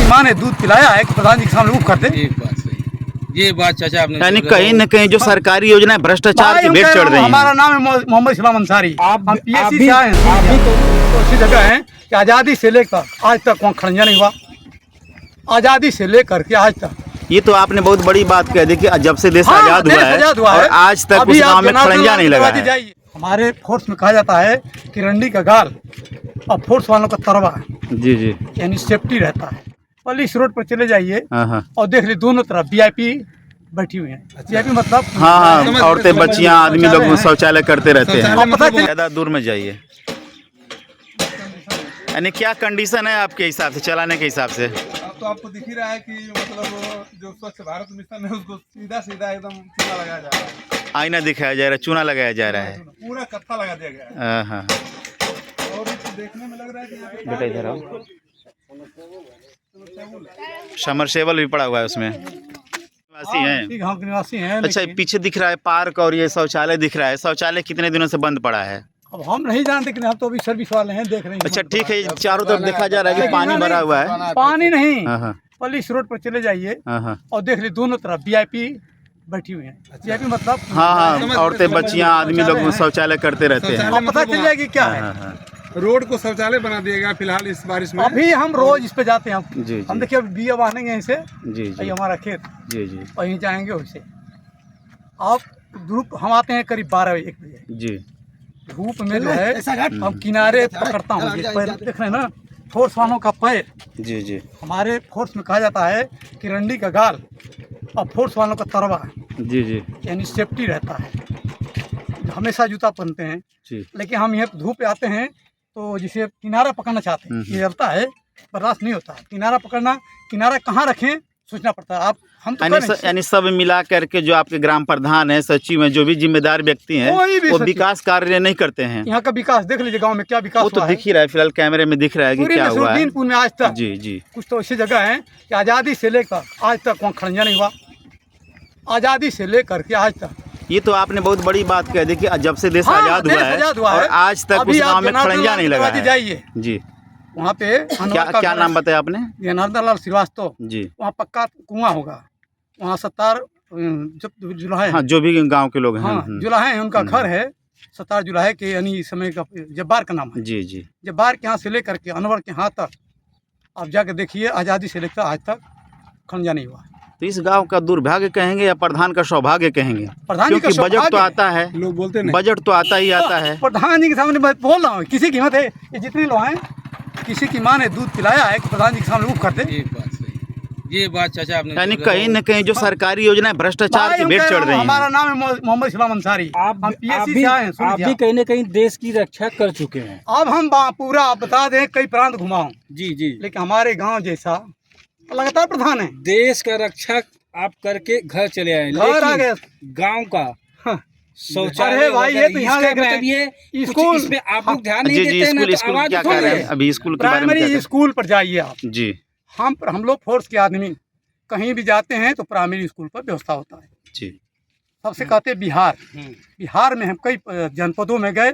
माँ ने दूध पिलाया है कि प्रधान जी के सामने मुँह कर दे। एक बात सही, ये बात चाचा आपने यानी कहीं न कहीं जो सरकारी योजना भ्रष्टाचार की भेंट चढ़ रही है। हमारा नाम है मोहम्मद इस्लाम अंसारी। हम पीएससी से आए हैं। तो ऐसी जगह है कि आज़ादी से लेकर आज तक वहाँ खड़ंजा नहीं हुआ। आज़ादी से लेकर के आज तक ये तो आपने बहुत बड़ी बात कह दी कि जब से देश आजाद हुआ है और आज तक उस गांव में खड़ंजा नहीं लगा है। हमारे फोर्स में कहा जाता है कि रंडी का गाल और फोर्स वालों का तरवा जी जी, यानी सेफ्टी रहता है। पुलिस रोड पर चले जाइए हाँ और देख लीजिए दोनों तरफ वीआईपी बैठी हुई है। वीआईपी मतलब हाँ, औरतें बच्चियां आदमी लोग शौचालय करते रहते हैं। पता है ज्यादा दूर में जाइए। यानी क्या कंडीशन है आपके हिसाब से, चलाने के हिसाब से? अब तो आपको दिख ही रहा है कि मतलब जो स्वच्छ भारत मिशन है उसको सीधा सीधा एकदम चूना लगाया जा रहा है। आईना दिखाया जा रहा है, चूना लगाया जा रहा है, पूरा कत्था लगा दिया गया है। हाँ। और इसको देखने में लग रहा है कि यहाँ पे बेटा इधर आओ। समरसेबल भी पड़ा हुआ है उसमें। निवासी हैं। गाँव के निवासी हैं। अच्छा, पीछे दिख रहा है पार्क और ये शौचालय दिख रहा है। शौचालय कितने दिनों से बंद पड़ा है? अब हम नहीं जानते कि हम तो अभी सर्विस वाले हैं, देख रहे हैं। अच्छा ठीक है, चारों तरफ देखा जा रहा है कि पानी भरा हुआ है। पानी नहीं, हाँ। पुलिस रोड पर चले जाइए हाँ। और देख लीजिए दोनों तरफ वीआईपी बैठी हुई है। वीआईपी मतलब हाँ, औरतें बच्चियां आदमी लोग शौचालय करते रहते हैं। अब पता चल जाएगी क्या है। हाँ। रोड को शौचालय बना दिया गया फिलहाल इस बारिश में। अभी हम रोज इस पे जाते हैं। जी हम देखिए बिया बांधेंगे यहीं से, जी ये हमारा खेत, जी वहीं जाएंगे वैसे। आप धूप हम आते हैं करीब 12-1 बजे। जी, धूप में जो है हम किनारे पकड़ता हूँ। ये पैर देख रहे हैं ना, फोर्स वालों का पैर। जी। हमारे फोर्स में कहा जाता है कि रंडी का गाल और फोर्स वालों का तरवा जी यानी सेफ्टी रहता है। हमेशा जूता पहनते हैं, जी। लेकिन हम यहाँ धूप पे आते हैं तो जिसे किनारा पकड़ना चाहते हैं, ये जलता है, बर्दाश्त नहीं होता। किनारा पकड़ना, किनारा कहाँ रखें सोचना पड़ता है। आप हम तो यानी सब मिला करके जो आपके ग्राम प्रधान है, सचिव है, जो भी जिम्मेदार व्यक्ति हैं, वो विकास कार्य नहीं करते हैं। यहाँ का विकास देख लीजिए, गांव में क्या विकास वो तो दिख ही रहा है, फिलहाल कैमरे में दिख रहा है कि क्या हुआ है। में आज तक जी। कुछ तो ऐसी जगह है कि आज़ादी से लेकर आज तक वहाँ खड़ंजा नहीं हुआ। आज़ादी से लेकर के आज तक। ये तो आपने बहुत बड़ी बात कह दी कि जब से देश आजाद हुआ है और आज तक उस गांव में खड़ंजा नहीं लगा है। जाइए जी, वहाँ पे क्या नाम बताया आपने? जनार्दन लाल श्रीवास्तव जी। वहाँ पक्का कुआं होगा, वहाँ 70 जुलाहे, हाँ, जो भी गांव के लोग हैं। हाँ, जुलाहे हैं, उनका घर है 70 जुलाहे के, यानी इस समय का जब्बार का नाम है। जी। जब्बार के यहाँ से लेकर के अनवर के यहाँ तक आप जाके देखिए, आज़ादी से लेकर आज तक खड़ंजा नहीं हुआ। तो इस गांव का दुर्भाग्य कहेंगे या प्रधान का सौभाग्य कहेंगे? प्रधान जी का क्योंकि बजट तो आता है, लोग बोलते नहीं, बजट तो आता ही आता है। प्रधान जी के सामने मैं बोल रहा हूँ, किसी की हिम्मत है, ये जितने लोग हैं, किसी की माँ ने दूध पिलाया है कि प्रधान जी के सामने मुँह कर दे। एक बात सही, ये बात चाचा आपने यानी कहीं न कहीं जो सरकारी योजना भ्रष्टाचार की भेंट चढ़ रही है। हमारा नाम है मोहम्मद इस्लाम अंसारी। हम पीएससी से आए हैं। आप भी कहीं न कहीं देश की रक्षा कर चुके हैं। अब हम पूरा आप बता दें, कई प्रांत घुमाऊं, जी। लेकिन हमारे गांव जैसा लगातार प्रधान है। देश का रक्षा आप करके घर चले आए, घर आ गए। गाँव का शौचालय, अरे भाई, ये तो यहाँ देख रहे हैं, ये स्कूल, इस पे आप लोग ध्यान नहीं देते हैं ना, स्कूल तो आवाज क्या कर रहे हैं अभी? स्कूल के बारे में प्राइमरी स्कूल पर जाइए आप। जी। हम लोग फोर्स के आदमी कहीं भी जाते हैं तो प्राइमरी स्कूल पर व्यवस्था होता है जी। सबसे कहते हैं बिहार में हम कई जनपदों में गए,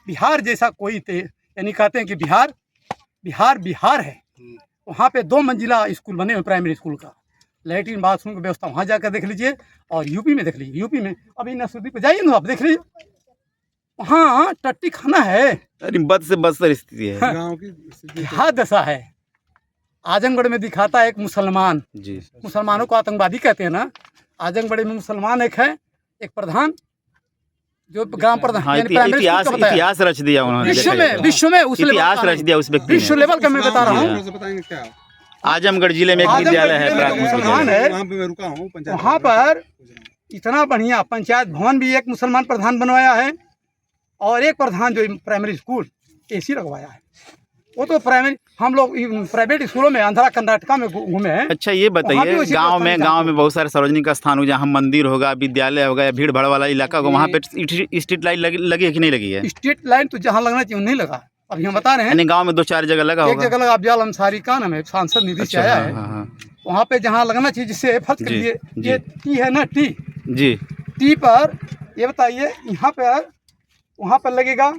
बिहार जैसा कोई यानी कहते हैं कि बिहार है। वहाँ पे 2 मंजिला स्कूल बने हुए प्राइमरी स्कूल का, लैट्रिन बाथरूम की व्यवस्था। वहाँ जाकर देख लीजिए। और यूपी में देख लीजिए, यूपी में अभी नसरुद्दीन पे जाइए ना, आप देख लीजिए, वहाँ टट्टी खाना है। अरे बद से बद स्थिति है, गाँव की हाँ दशा है। आजमगढ़ में दिखाता है एक मुसलमान जी। मुसलमानों को आतंकवादी कहते हैं ना। आजमगढ़ में मुसलमान एक है, एक प्रधान जो ग्राम प्रधान, हाँ, इतिहास रच दिया उन्होंने। विश्व में उस इतिहास रच दिया उस व्यक्ति ने। विश्व लेवल का मैं बता रहा हूँ। बताएंगे क्या? आजमगढ़ जिले में एक विद्यालय है, प्राथमिक मुसलमान है, वहाँ पे मैं रुका हूँ। वहाँ पर इतना बढ़िया पंचायत भवन भी एक मुसलमान प्रधान बनवाया है, और एक प्रधान जो प्राइमरी स्कूल एसी लगवाया है। वो तो प्राइमरी, हम लोग प्राइवेट स्कूलों में आंध्रा कर्नाटका में घूमे हैं। अच्छा ये बताइए, गांव में बहुत सारे सार्वजनिक स्थान हो, जहाँ मंदिर होगा, विद्यालय होगा या भीड़ भाड़ वाला इलाका होगा, वहाँ पे स्ट्रीट लाइट लगी है कि नहीं लगी है? स्ट्रीट लाइट तो जहाँ लगना चाहिए नहीं लगा। अभी हम बता रहे हैं, गांव में 2-4 जगह लगा एक जगह लगा। अफजाल अंसारी का नाम है, सांसद निधि से आया है। वहाँ पे जहाँ लगना चाहिए, जिससे फर्ज कर लीजिए, ये टी है ना, टी पर ये बताइए, यहाँ पर वहाँ पर लगेगा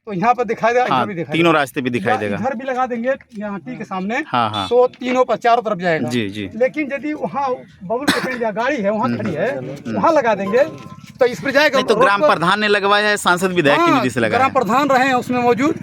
तो यहाँ पर दिखाई देगा, हाँ, इधर भी दिखाई तीनों देगा। रास्ते भी दिखाई देगा। इधर भी लगा देंगे यहाँ टी के सामने, हाँ हाँ तो तीनों पर चारों तरफ जाएगा। जी जी। लेकिन यदि वहाँ बबुल स्टैंड या गाड़ी है वहाँ खड़ी है, वहाँ लगा देंगे तो इस पर जाएगा। नहीं तो रोड ग्राम पर- प्रधान ने लगवाया है, सांसद विधायक की हाँ, निधि से लगाया ग्राम है। प्रधान रहे हैं उसमें मौजूद,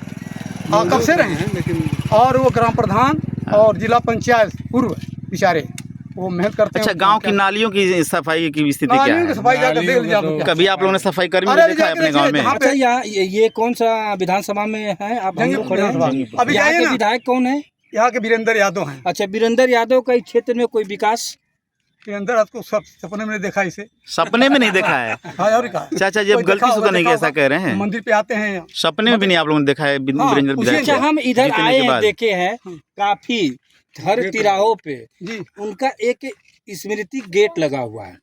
कब से रहे हैं, लेकिन और वो ग्राम प्रधान और जिला पंचायत पूर्व बेचारे वो मेहनत करते हैं। अच्छा, गांव की नालियों की सफाई की स्थिति क्या नालियों की है? सफाई जाकर देख लीजिए आप लोग क्या। कभी आप लोगों ने सफाई कर्मी अरे को देखा है जाके अपने गांव में? देखिए, जहाँ अच्छा, यहाँ ये कौन सा विधानसभा में है? आप हम लोग खड़े विधानसभा। हैं। अभी यहाँ जाइए के ना। विधायक कौन है? यहाँ के वीरेंद्र यादव हैं। अच्छा, वीरेंद्र यादव का इस क्षेत्र में कोई विकास? वीरेंद्र यादव को सब सपने में देखा इसे। सपने में नहीं देखा है? हाँ, और क्या। चाचा जी, अब कोई गलती देखा से तो होगा, नहीं देखा ऐसा होगा। कह रहे हैं? मंदिर पे आते हैं। सपने में भी नहीं आप लोगों ने देखा है हाँ, वीरेंद्र उसी- विधायक अच्छा, को? हम इधर जीतने आए के हैं, बाद। देखे हैं काफी हर तिराहों पे जी उनका एक स्मृति गेट लगा हुआ है।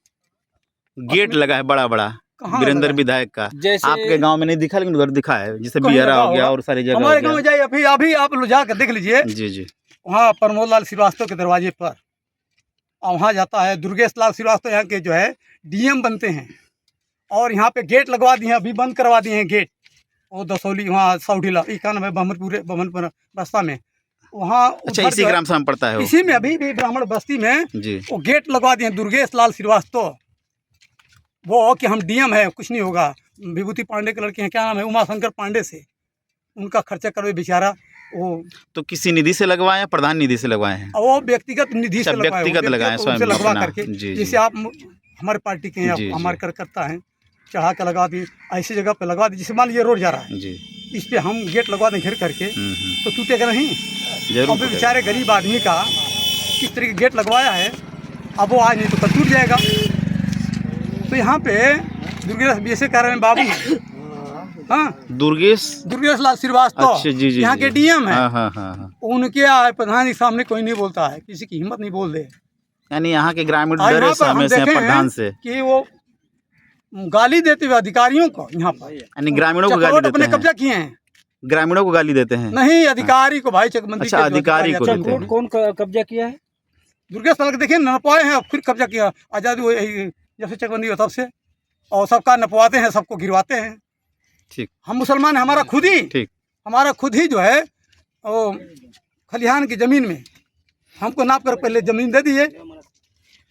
गेट लगा है बड़ा बड़ा कहाँ वीरेंद्र लगा है? विधायक का। जैसे आपके गांव में नहीं दिखा, लेकिन उधर दिखा है, जैसे कहीं बिहरा लगा हो गया होगा। और सारी जगह हमारे हो गाँव में गया। जाइए, अभी अभी आप लोग जाकर देख लीजिए, जी जी। वहाँ प्रमोद लाल श्रीवास्तव के दरवाजे पर, और वहाँ जाता है दुर्गेश लाल श्रीवास्तव, यहाँ के जो है डीएम बनते हैं, और यहाँ पे गेट लगवा दिए हैं, अभी बंद करवा दिए हैं गेट। वो दसौली वहाँ सौडीला इक्यानवे बमनपुर रास्ता में, वहाँ अच्छा, उधर इसी जो है- ग्राम से हम पड़ता है वो? इसी में अभी भी ब्राह्मण बस्ती में जी। वो गेट लगवा दिए हैं दुर्गेश लाल श्रीवास्तव। वो कि हम डीएम है, कुछ नहीं होगा। विभूति पांडे के लड़के हैं, क्या नाम है, उमा शंकर पांडे से उनका खर्चा करो बेचारा। वो तो किसी निधि से लगवाए हैं, प्रधान निधि से लगवाए हैं? वो व्यक्तिगत निधि से अच्छा, लगवाए, व्यक्तिगत लगाए उनसे स्वयं लगवा अपना। करके, जी, जी। जैसे आप हमारे पार्टी के हैं, जी, जी। हमारे कार्यकर्ता हैं, चढ़ा के लगा दी, ऐसी जगह पे लगवा दी, जैसे मान लीजिए रोड जा रहा है, जी। इस पे हम गेट लगवा दें घेर करके, तो टूटेगा नहीं। जरूर अब बेचारे गरीब आदमी का किस तरह गेट लगवाया है, अब वो आज नहीं तो कल टूट जाएगा। तो यहाँ पे दुर्गेश बीएसए कार्यालय में बाबू, हाँ, दुर्गेश लाल श्रीवास्तव, अच्छा, जी जी यहाँ जी। के डीएम है। हाँ हाँ हाँ हाँ। उनके प्रधान के सामने कोई नहीं बोलता है, किसी की हिम्मत नहीं बोल दे। यानी यहाँ के ग्रामीण और डरे यहाँ पर हम समय से हैं देखे प्रधान हैं से। कि वो गाली देते हुए अधिकारियों को, यहाँ पर यानी ग्रामीणों को गाली चक्रोट देते अपने हैं? कब्जा किए हैं। ग्रामीणों को गाली देते हैं? नहीं, अधिकारी को भाई चकमंदी अच्छा, के जो अधिकारी को अच्छा, देते हैं। कौन कब्जा किया है? दुर्गेश लाल के देखिए नपवाए हैं, फिर कब्जा किया। आज़ादी हुई जब से चकबंदी हुआ तब से, और सबका नपवाते हैं, सबको गिरवाते हैं। ठीक। हम मुसलमान हैं, हमारा खुद ही, ठीक। हमारा खुद ही जो है वो खलिहान की ज़मीन में हमको नाप कर पहले ज़मीन दे दिए।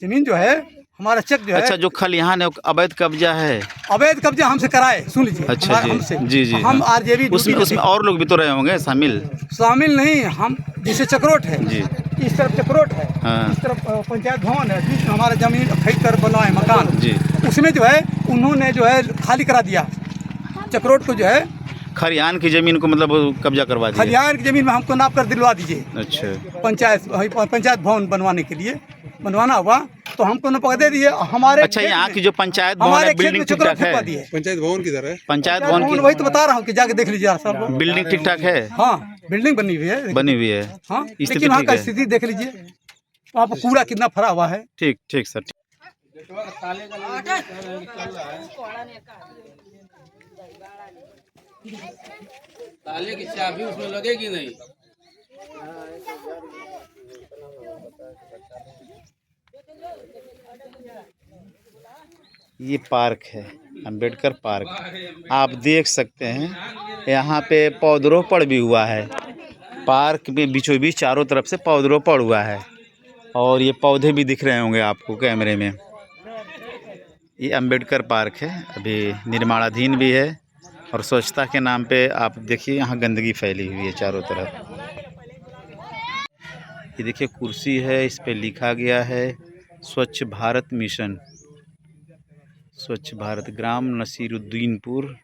ज़मीन जो है हमारा चेक जो है, अच्छा, जो खलिहान है वो अवैध कब्जा है? अवैध कब्जा हमसे कराए, सुन लीजिए। अच्छा जी। हमसे जी जी। हम हाँ। आरजेबी उसमें और लोग भी तो रहे होंगे शामिल? शामिल नहीं, हम जैसे चक्रोट है, जी। इस तरफ चक्रोट है, हाँ। इस तरफ पंचायत भवन है, बीच में हमारा जमीन खरीद कर बना है मकान, जी। उसमें जो है उन्होंने जो है खाली करा दिया चक्रोट को, जो है खलिहान की जमीन को मतलब कब्जा करवा दिया? खलिहान की जमीन में हमको नाप कर दिलवा दीजिए। अच्छा। पंचायत भवन बनवाने के लिए बनवाना हुआ तो हमको न दे दिए हमारे। अच्छा, यहाँ की जो पंचायत भवन हमारे है, खेत में बिल्डिंग ठीक चक्रोट ठाक फेंकवा है? दिए। पंचायत भवन किधर है? पंचायत भवन की वही तो बता रहा हूँ कि जाके देख लीजिए सब। बिल्डिंग ठीक ठाक है? हाँ, बिल्डिंग बनी हुई है, बनी हुई है? हाँ, स्थिति लेकिन वहाँ ठीक का है? स्थिति देख लीजिए, वहाँ पर कूड़ा कितना भरा हुआ है। ठीक ठीक सर। ताले की चाबी उसमें लगेगी नहीं। ये पार्क है, अंबेडकर पार्क। आप देख सकते हैं यहाँ पे पौधरोपण भी हुआ है। पार्क में बीचों बीच चारों तरफ से पौधरोपण हुआ है, और ये पौधे भी दिख रहे होंगे आपको कैमरे में। ये अंबेडकर पार्क है, अभी निर्माणाधीन भी है, और स्वच्छता के नाम पे आप देखिए यहाँ गंदगी फैली हुई है चारों तरफ। ये देखिए कुर्सी है, इस पे लिखा गया है स्वच्छ भारत मिशन, स्वच्छ भारत, ग्राम नसीरुद्दीनपुर,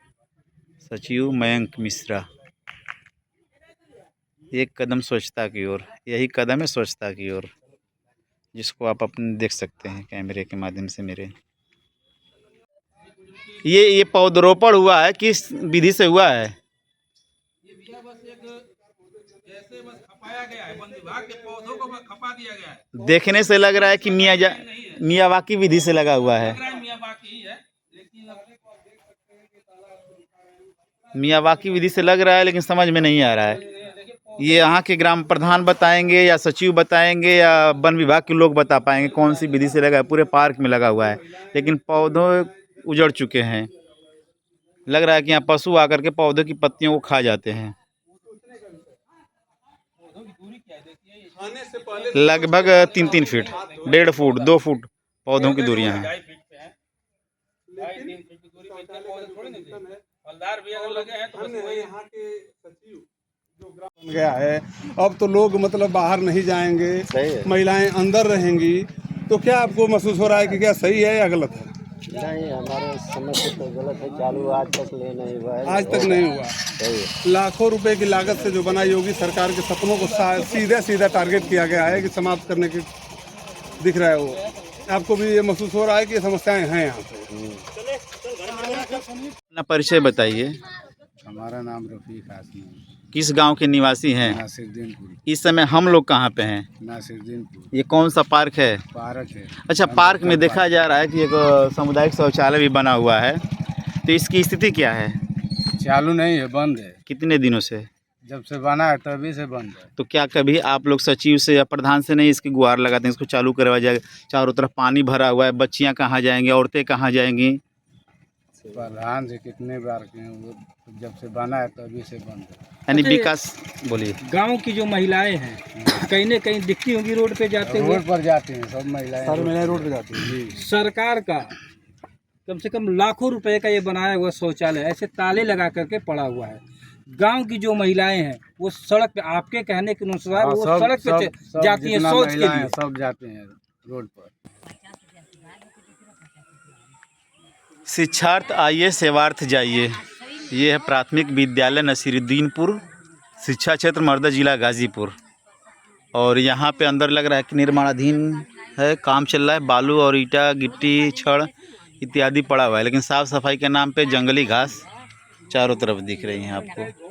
सचिव मयंक मिश्रा। एक कदम स्वच्छता की ओर, यही कदम है स्वच्छता की ओर, जिसको आप अपने देख सकते हैं कैमरे के माध्यम से मेरे। ये पौधरोपण हुआ है, किस विधि से हुआ है? देखने से लग रहा है कि मियावाकी विधि से लगा हुआ है। मियावाकी विधि से लग रहा है, लेकिन समझ में नहीं आ रहा है। ये यहाँ के ग्राम प्रधान बताएंगे या सचिव बताएंगे या वन विभाग के लोग बता पाएंगे कौन सी विधि से लगा है। पूरे पार्क में लगा हुआ है, लेकिन पौधों उजड़ चुके हैं, लग रहा है कि यहाँ पशु आकर के पौधों की पत्तियों को खा जाते हैं। खाने से पहले लगभग 3-3 फीट, 1.5 फुट, 2 फुट पौधों की दूरियां हैं। 2.5-3 फीट की दूरी पे इतने पौधे थोड़ी नहीं थे। फलदार भी अगर लगे हैं तो बस वही यहाँ के सचिव जो ग्राम बन गया है, अब तो लोग मतलब बाहर नहीं जाएंगे, महिलाएं अंदर रहेंगी, तो क्या आपको महसूस हो रहा है कि क्या सही है या गलत है? नहीं, हमारे समझ से तो गलत है। चालू आज तक ले नहीं हुआ है। आज तक नहीं हुआ। सही है। लाखों रुपए की लागत से जो बना योगी सरकार के सपनों को सीधा सीधा टारगेट किया गया है कि समाप्त करने की दिख रहा है। वो आपको भी ये महसूस हो रहा है कि ये समस्याएं हैं यहाँ पे? अपना परिचय बताइए। हमारा नाम रफीक हाशमी है। किस गांव के निवासी हैं? नासिरुद्दीनपुर। इस समय हम लोग कहाँ पे हैं? नासिरुद्दीनपुर ये कौन सा पार्क है? पार्क है। अच्छा, पार्क में देखा जा रहा है कि एक सामुदायिक शौचालय भी बना हुआ है, तो इसकी स्थिति क्या है? चालू नहीं है, बंद है। कितने दिनों से? जब से बना है तभी से बंद है। तो क्या कभी आप लोग सचिव से या प्रधान से नहीं इसकी गुहार लगाते हैं इसको चालू करवा जाए? चारों तरफ पानी भरा हुआ है, बच्चियां कहाँ जाएंगी, औरतें कहाँ जाएंगी? प्रधान से कितने बार के हैं, वो जब से बना है तभी से बंद है। यानी अच्छा, विकास बोलिए। गांव की जो महिलाएं हैं कहीं न कहीं दिखती होंगी रोड पे जाते हुए। रोड पर जाते हैं सब महिलाएं, सारी महिलाएं रोड पे जाती हैं। जी। सरकार का कम से कम लाखों रुपए का ये बनाया हुआ शौचालय ऐसे ताले लगा करके पड़ा हुआ है। गांव की जो महिलाएं हैं वो सड़क पे, आपके कहने के अनुसार वो सड़क पे जाती हैं शौच के लिए। सब जाते हैं रोड पर। शिक्षार्थ आइए, सेवार्थ जाइए। ये है प्राथमिक विद्यालय नासिरुद्दीनपुर, शिक्षा क्षेत्र मर्दा, जिला गाजीपुर। और यहाँ पे अंदर लग रहा है कि निर्माणाधीन है, काम चल रहा है। बालू और ईटा, गिट्टी, छड़ इत्यादि पड़ा हुआ है, लेकिन साफ़ सफाई के नाम पे जंगली घास चारों तरफ दिख रही हैं आपको।